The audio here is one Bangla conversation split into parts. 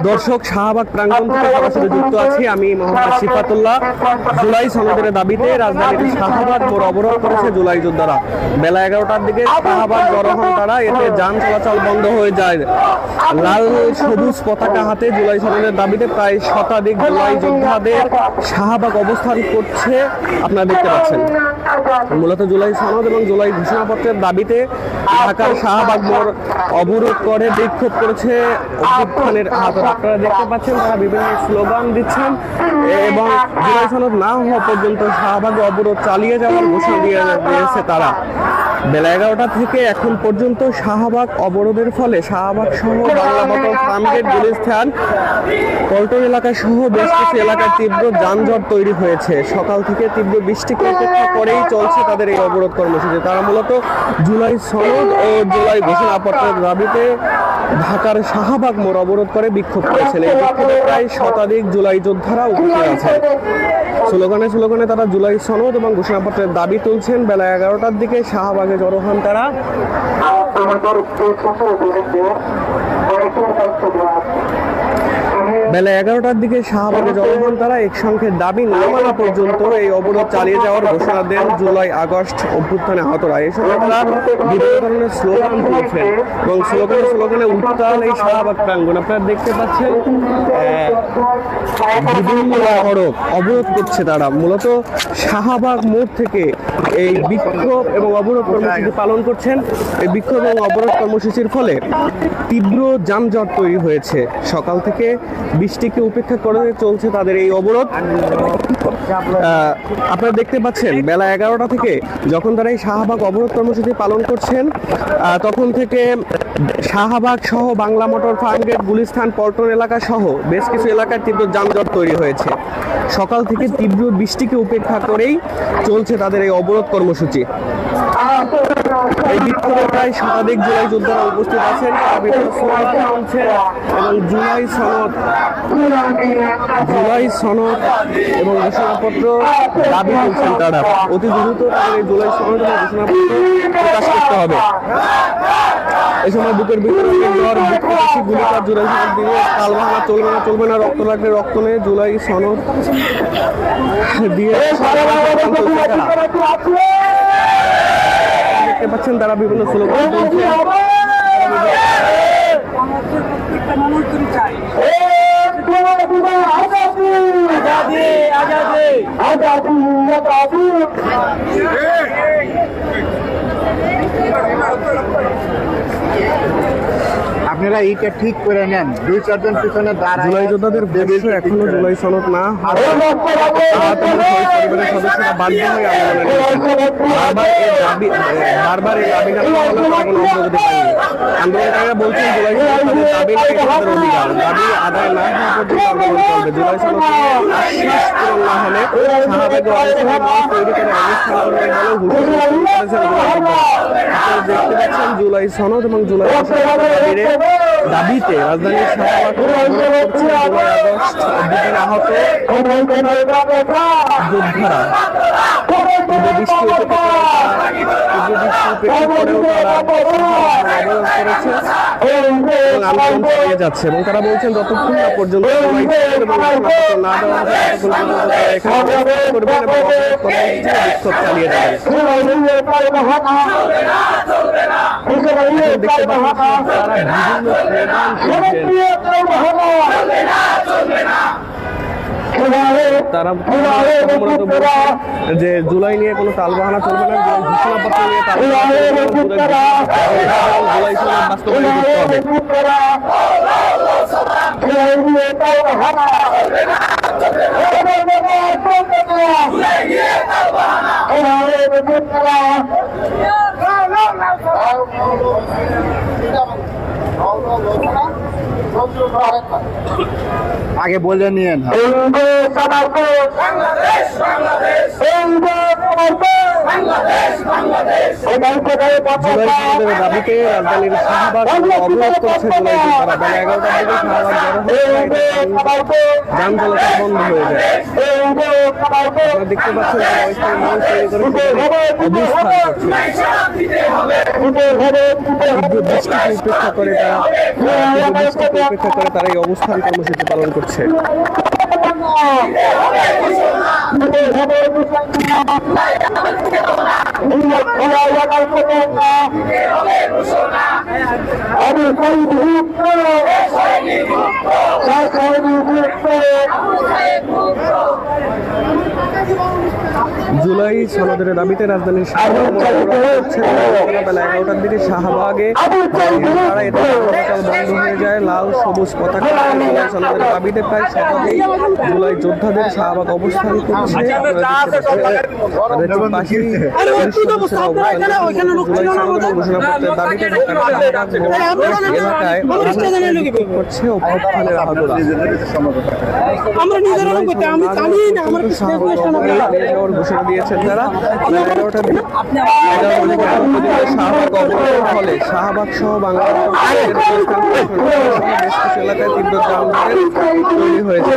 দর্শক, শাহবাগ প্রাঙ্গণ থেকে সরাসরি যুক্ত আছি আমি মোহাম্মদ সিফাতুল্লাহ। জুলাই সনদের দাবিতে রাজধানীর শাহবাগ মোড় অবরোধ করেছে জুলাই যোদ্ধারা। বেলা 11টার দিকে শাহবাগ জড়ো হন তারা। এতে যান চলাচল বন্ধ হয়ে যায়। লাল সবুজ পতাকা হাতে জুলাই সনদের দাবিতে প্রায় শতাধিক জুলাই যোদ্ধাদের শাহবাগ অবস্থান করছে। আপনারা দেখতে পাচ্ছেন মূলত জুলাই সনদ এবং জুলাই ঘোষণাপত্রের দাবিতে ঢাকার শাহবাগ মোড় অবরোধ করে বিক্ষোভ করেছে অভ্যুত্থানের হাত। আপনারা দেখতে পাচ্ছেন তারা বিভিন্ন স্লোগান দিচ্ছেন এবং জুলাই সনদ না হওয়া পর্যন্ত শাহবাগ অবরোধ চালিয়ে যাওয়ার ঘোষণা দিয়েছে তারা। বেলা 11টা থেকে এখন পর্যন্ত শাহবাগ অবরোধের ফলে শাহবাগ সহ বাংলা মোটর ফার্মগেট গুলিস্তান পল্টন এলাকা সহ বেশ কিছু এলাকায় তীব্র যানজট তৈরি হয়েছে। সকাল থেকে তীব্র বৃষ্টিকে উপেক্ষা করেই চলছে তাদের এই অবরোধ কর্মসূচি। তারা মূলত জুলাই সনদ ও জুলাই ঘোষণাপত্রের দাবিতে ঢাকার শাহবাগ মোড় অবরোধ করে বিক্ষোভ করেছেন। এই বিক্ষোভে প্রায় শতাধিক জুলাই যোদ্ধারা উপস্থিত আছেন। স্লোগানে তারা জুলাই সনদ এবং ঘোষণাপত্রের দাবি তুলছেন। বেলা 11টার দিকে শাহবাগে জড়ো হন তারা। বেলা 11টার দিকে শাহবাগে জড়ো হন তারা। একসঙ্গে দাবি না মানা পর্যন্ত এই অবরোধ চালিয়ে যাওয়ার ঘোষণা দেন জুলাই আগস্ট অভ্যুত্থানে আহতরা। এই সময় তারা বিভিন্ন ধরনের স্লোগান তুলছেন এবং স্লোগানে উত্তাল এই শাহবাগ প্রাঙ্গণ। আপনারা দেখতে পাচ্ছেন বিভিন্ন সড়ক অবরোধ করছে তারা। মূলত শাহবাগ মোড় থেকে এই বিক্ষোভ এবং অবরোধ কর্মসূচি পালন করছেন। এই বিক্ষোভ এবং অবরোধ কর্মসূচির ফলে তীব্র যানজট তৈরি হয়েছে। সকাল থেকে বৃষ্টিকে উপেক্ষা করে চলছে তাদের এই অবরোধ। আপনারা দেখতে পাচ্ছেন বেলা 11টা থেকে যখন তারা এই শাহবাগ অবরোধ কর্মসূচি পালন করছেন তখন থেকে শাহবাগ সহ বাংলা মোটর ফার্মগেট গুলিস্তান পল্টন এলাকা সহ বেশ কিছু এলাকায় তীব্র যানজট তৈরি হয়েছে। সকাল থেকে তীব্র বৃষ্টিকে উপেক্ষা করেই চলছে তাদের এই অবরোধ কর্মসূচি। এই বিক্ষোভে প্রায় শতাধিক জুলাই যোদ্ধারা উপস্থিত আছেন। তারা বিভিন্ন স্লোগান তুলছেন এবং জুলাই সনদ এবং ঘোষণাপত্র দাবি তুলছেন তারা। অতি দ্রুত তাদের এই জুলাই সনদ এবং ঘোষণাপত্র প্রকাশ করতে হবে। এই সময় বুকের ভিতরে জ্বর, গুলিকার জুলাই সনদ দিয়ে তাল ভাঙা চলবে না, রক্ত লাগলে রক্ত নেই, জুলাই সনদ দিয়ে দেখতে পাচ্ছেন তারা বিভিন্ন স্লোগান তুলছেন। আপনারা এইটা ঠিক করে নেন। 2-4 জন পিছনে জুলাই যোদ্ধাদের ভবিষ্যৎ এখনো জুলাই সনদ না পরিবারের সদস্যরা বাধ্য হয়ে বারবার এই দাবি আন্দোলনকারীরা বলছেন জুলাই সনদের দাবি তাদের অধিকার। দাবি আদায় না হওয়া পর্যন্ত আন্দোলন চলবে। জুলাই সনদ আশ্বাস পূরণ না হলে শাহবাগে অবস্থান তৈরি করে অবস্থান করবে বলে দেখতে পাচ্ছেন জুলাই সনদ এবং জুলাই দাবিতে রাজধানীর শাহবাগ জুলাই আগস্ট অভ্যুত্থানে আহত যোদ্ধারা বৃষ্টি আন্দোলন চালিয়ে যাচ্ছে এবং তারা বলছেন যতক্ষণ না পর্যন্ত না দেওয়া হবে বিক্ষোভ চালিয়ে যাবে। দেখতে পাচ্ছেন তারা যে জুলাই নিয়ে কোনো তালবাহানা চলবে না, ঘোষণাপত্র নিয়ে জুলাই সনদ বাস্তবায়ন করতে আগে বলে নিয়েন। দাবিতে রাজধানীর শাহবাগ অবরোধ করছে জুলাই যোদ্ধারা। বেলা 11টার দিকে শাহবাগ যান চলাচল বন্ধ হয়ে যায়। আপনারা দেখতে পাচ্ছেন তারা অস্থায়ী মঞ্চ তৈরি করে অবস্থান করছে। বৃষ্টিকে উপেক্ষা করে তারা এই অবস্থান কর্মসূচি পালন করছে। জুলাই সনদের দাবিতে রাজধানীর বেলা 11টার দিকে শাহবাগে তারা এতে চলাচল বন্ধ হয়ে যায়। লাল সবুজ পতাকা জুলাই সনদের দাবিতে প্রায় শতাধিক জুলাই যোদ্ধাদের শাহবাগ অবস্থান করছে। তাদের পাশেই জুলাই সনদের ঘোষণাপত্রের দাবিতে এলাকায় করছে অভ্যুত্থানের আহতরা। ঘোষণা দিয়েছেন তারা। 11টার দিকে শাহবাগ অবরোধের ফলে শাহবাগ সহ বাংলাদেশ বেশ কিছু এলাকায় তীব্র যানজটের তৈরি হয়েছে।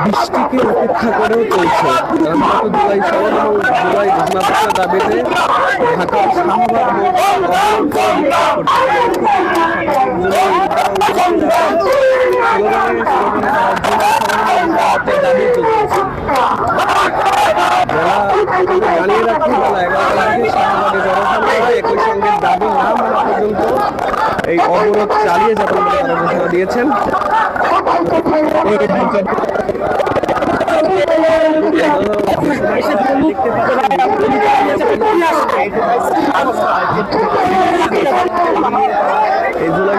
বৃষ্টিকে উপেক্ষা করেও চলছে জুলাই সনদ এবং জুলাই ঘোষণাপত্রের দাবিতে ঢাকার শাহবাগ দাবি চলছে। জানিয়ে রাখি বেলা 11টার দিকে শাহবাগে জনসভা একই সঙ্গে দাবি না মানা পর্যন্ত এই অবরোধ চালিয়ে যাবেন বলে তারা ঘোষণা দিয়েছেন। এই জুলাই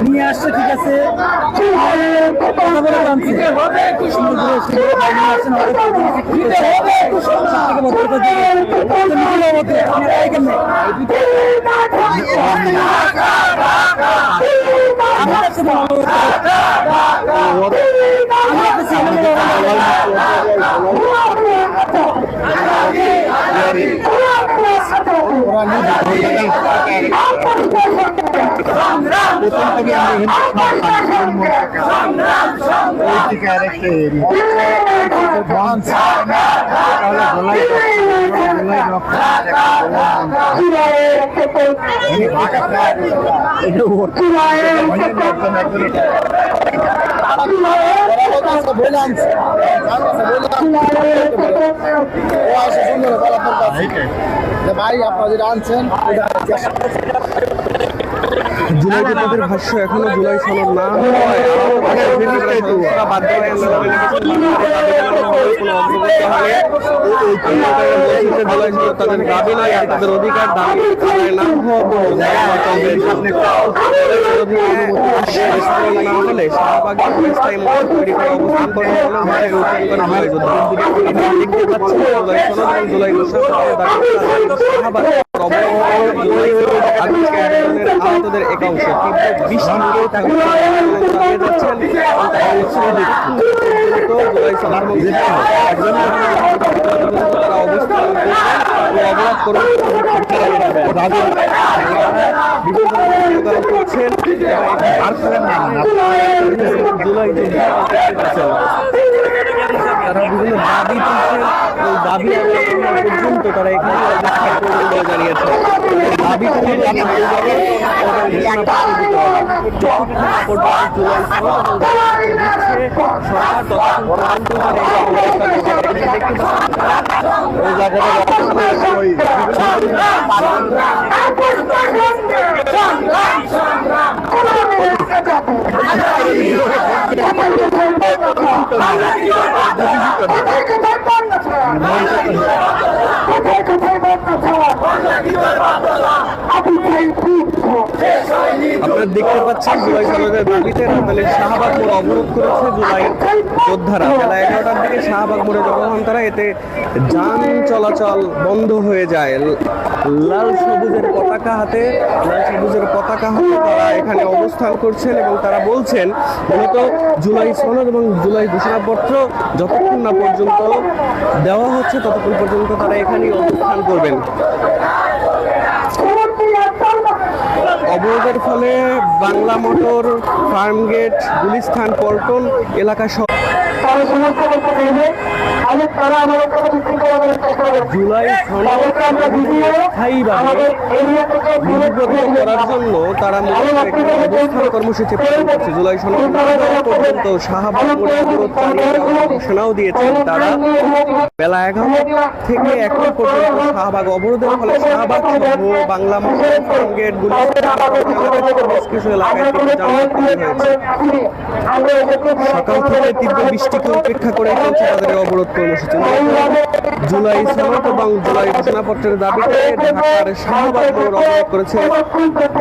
নিয়ে আসছে, ঠিক আছে, ভাই আপনারা যেটা আনছেন জুলাই যোদ্ধাদের ভাষ্য এখনো জুলাই সনদ না হওয়ায় বাধ্য হয়ে জুলাই সনদ তাদের দাবি নয়, তাদের অধিকার দাবি না হলে শাহবাগে স্থায়ী মঞ্চ তৈরি করে অবস্থান করে জুলাই যোদ্ধা দেখতে পাচ্ছেন জুলাই সনদ এবং জুলাই আহতদের একাংশ তীব্র বৃষ্টিতে চালিয়ে যাচ্ছেন। তারা অবস্থান অবরোধ করছেন। জুলাই তারা বিভিন্ন দাবি তুলছেন এবং দাবি পর্যন্ত তারা এখানে অবস্থান করবেন বলে জানিয়েছে। দাবি I আপনারা দেখতে পাচ্ছেন জুলাই সনদের দাবিতে রাজধানীর শাহবাগ মোড় অবরোধ করেছে জুলাই যোদ্ধারা। বেলা 11টার দিকে শাহবাগ মোড়ে জড়ো হন তারা। এতে যান চলাচল বন্ধ হয়ে যায়। লাল সবুজের পতাকা হাতে তারা এখানে অবস্থান করছেন এবং তারা বলছেন মূলত জুলাই সনদ এবং জুলাই ঘোষণাপত্র যতক্ষণ না পর্যন্ত দেওয়া হচ্ছে ততক্ষণ পর্যন্ত তারা এখানেই অবস্থান করবেন। অবরোধের ফলে বাংলা মোটর, ফার্মগেট, গুলিস্তান, পল্টন এলাকা সহ জুলাই স্থায়ীভাবে লিপিবদ্ধ করার জন্য তারা অবস্থান কর্মসূচি পালন করছে। জুলাই সনদ পর্যন্ত শাহবাগ মোড়ে অবরোধকারীরা ঘোষণাও দিয়েছেন তারা। বেলা 11 থেকে এখন পর্যন্ত শাহবাগ অবরোধের ফলে শাহবাগ সহ বাংলা মোটর, ফার্মগেট, গুলিস্তান বেশ কিছু এলাকায় যানজট তৈরি হয়েছে। সকাল থেকে তীব্র বৃষ্টিকে উপেক্ষা করে চলছে তাদের এই অবরোধ কর্মসূচি। জুলাই সনদ এবং জুলাই ঘোষণাপত্রের দাবিতে ঢাকার শাহবাগ মোড় অবরোধ করেছে এবং বিক্ষোভ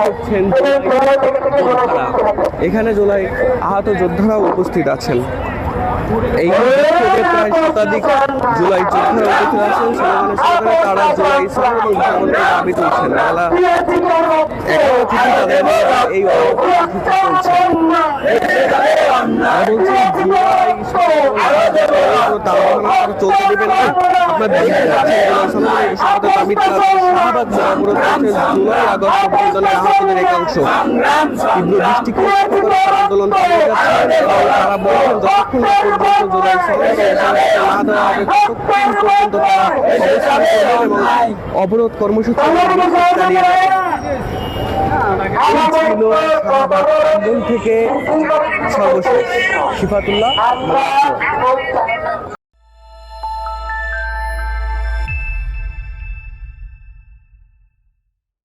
করছেন যোদ্ধারা। এখানে জুলাই আহত যোদ্ধারাও উপস্থিত আছেন। এই বিক্ষোভে প্রায় শতাধিক জুলাই যোদ্ধারা উপস্থিত আছেন। স্লোগানে তারা জুলাই সনদ এবং ঘোষণাপত্রের দাবি তুলছেন। বেলা 11 থেকে তাদের এই অবরোধ চলছে। চলতে দিবেন না। আপনার দেখতে পাচ্ছেন শাহবাগ অবরোধ করেছে জুলাই আগস্ট অভ্যুত্থানের আহতদের একাংশ। তীব্র বৃষ্টিকে আন্দোলন চালিয়ে যাচ্ছে এবং তারা বলছেন যতক্ষণ পর্যন্ত জুলাই সনদ না দেওয়া হবে ততক্ষণ পর্যন্ত তারা অবস্থান করবেন এবং অবরোধ কর্মসূচি চালিয়ে যাবেন। ছিল শাহবাগ থেকে সর্বশেষ শিফাতুল্লাহ।